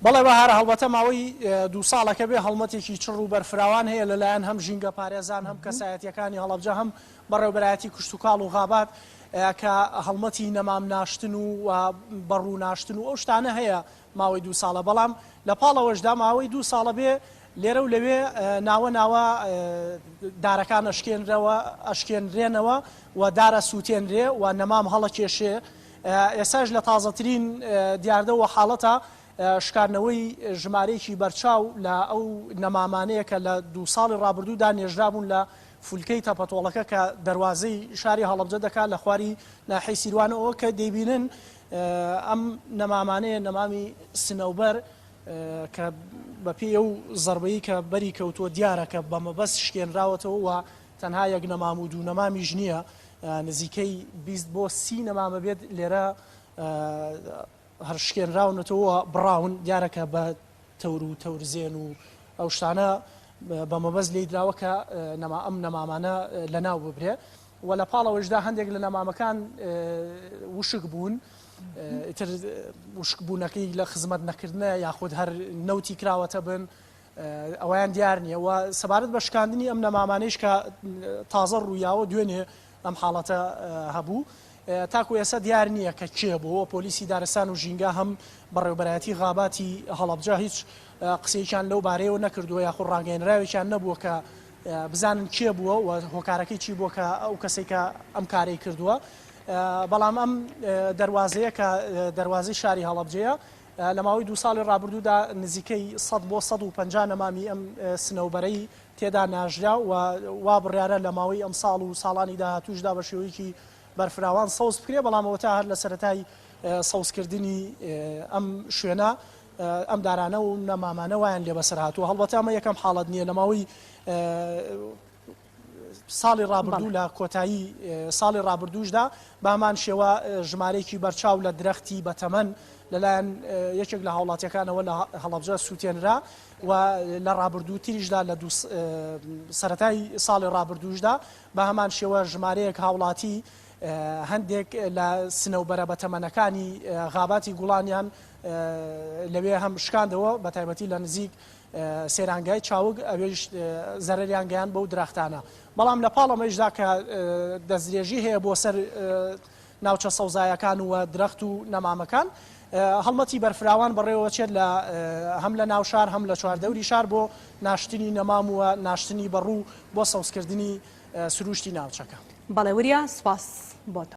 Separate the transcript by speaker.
Speaker 1: بەڵێ بەهار هەڵبەتە ماوەی 2 ساڵەکە بێ هەڵمەتێکی چڕ و بەرفراوان هەیە لەلایەن هەم ژینگە پارێزان هەم کەسایەتیەکانی هەڵەبجە هەم بەڕێوەبەرایەتی کوشت و کاڵ و غابات کە هەڵمەتی نەمام ناشتن و بەڕوو ناشتن و ئەو شتانە هەیە ماوەی 2 ساڵە بەڵام لە پاڵەوەشدا ماوەی 2 ساڵە بێ لێرە و لەوێ ناوە دارەکان ئەشکێنرێنەوە و دارە سووتێنرێ و نەمام هەڵە کێشێ ئێساش لە تازەترین دیاردەوە حاڵەتە شکارنەوەی ژمارەیەکی بەرچاو لە ئەو نەمامانەیە کە لە 2 ساڵی ڕابردوودا نێژرابوون لە فولکەی تەپەتۆڵەکە کە دەواازەی شاری هەڵەبجە دەکات لە خواری ناحەی سیروانەوە کە دەیبینن ئەم نەمامانەیە نەمامی سنەوبەر کە بەپێی ئەو زەربەیی کە بەری کەوتووە دیارە کە بەمەبەست شکێنراوەتەوە و تەنها یەک نەمام و 2 نەمامیش نییە نزیکەی 20 بۆ 30 نەمامە بێت لێرە هەر شکێنراونەتەوە بڕاون دیارەکە بە تەور و تەورزێن و ئەو شتانە بەمەبەست لێی دراوە کە ئەم نەمامانە لەناو ببرێ و لە پاڵەوەشدا هەندێک لە نەمامەکان وشک بوون ئیتر وشکبوونەکەی لە خزمەت نەکردنە یاخود هەر نەوتی کراوەتە بن ئەویان دیار نییە و سەبارەت بە شکاندنی ئەم نەمامانەیش کە تازە ڕوویاوە دوێنێ ئەم حاڵەتە هەبوو تاکو ئێستا دیار نییە کە کێ بووە پۆلیسی دارستان و ژینگە هەم بەڕێوەبەرایەتی غاباتی هەڵەبجە هیچ قسەیەکیان لەو بارەیەوە نەکردووە یاخود ڕاگەیەنراوێکیان نەبووە کە بزانن کێ بووە و هۆکارەکەی چی بووە کە ئەو کەسێک کە ئەم کارەی کردووە بەڵام ئەم دەواازەیە کە دەواازەی شاری هەڵەبجەیە لە ماوەی 2 ساڵی ڕابردوودا نزیکەی 100 بۆ 150 نەمامی ئەم سنەوبەرەی تێدا ناژرا و وا بڕیارە لە ماوەی ئەم ساڵ و ساڵانی داهاتووشدا بە شێوەیەکی بەرفراوان سەوز بکرێ بەڵامەوە تا هەر لە سەرەتای سەوزکردنی ئەم شوێنە ئەم دارانە و نەمامانە وایان لێ بەسەر هاتووە هەڵبەتە ئەمە یەکەم حاڵەت نییە لە ماوەی ساڵی ڕابردوو لە کۆتایی ساڵی ڕابردووشدا بامان شێوە ژمارەیەکی بەرچاو لە درەختی بەتەمەن لەلایەن یەکێک لە هاوڵاتیەکانەوە لە هەڵەبجە سووتێنرا و لە ڕابردوو تریشدا لە سەرەتای ساڵی ڕابردووشدا بە هەمان شێوە ژمارەیەک هاوڵاتی هەندێک لە سنەوبەرە بەتەمەنەکانی غاباتی گوڵانیان لەوێ هەم شکاندەوە بە تایبەتی لە نزیک سێرانگای چاوگ ئەوێش زەرریان گەیان بەو درەختانە بەڵام لە پاڵەمەشدا کە دەستدرێژی هەیە بۆ سەر ناوچە سەوزایەکان و درەخت و نەمامەکان هەڵمەتی بەرفراوان بەڕێوە چێت لە هەم لە ناوشار هەم لە چواردەوری شار بۆ ناشتنی نەمام و ناشتنی بەڕوو بۆ سەوزکردنی سروشتی ناوچەکە.
Speaker 2: بەڵێ وریا سپاس بۆتە.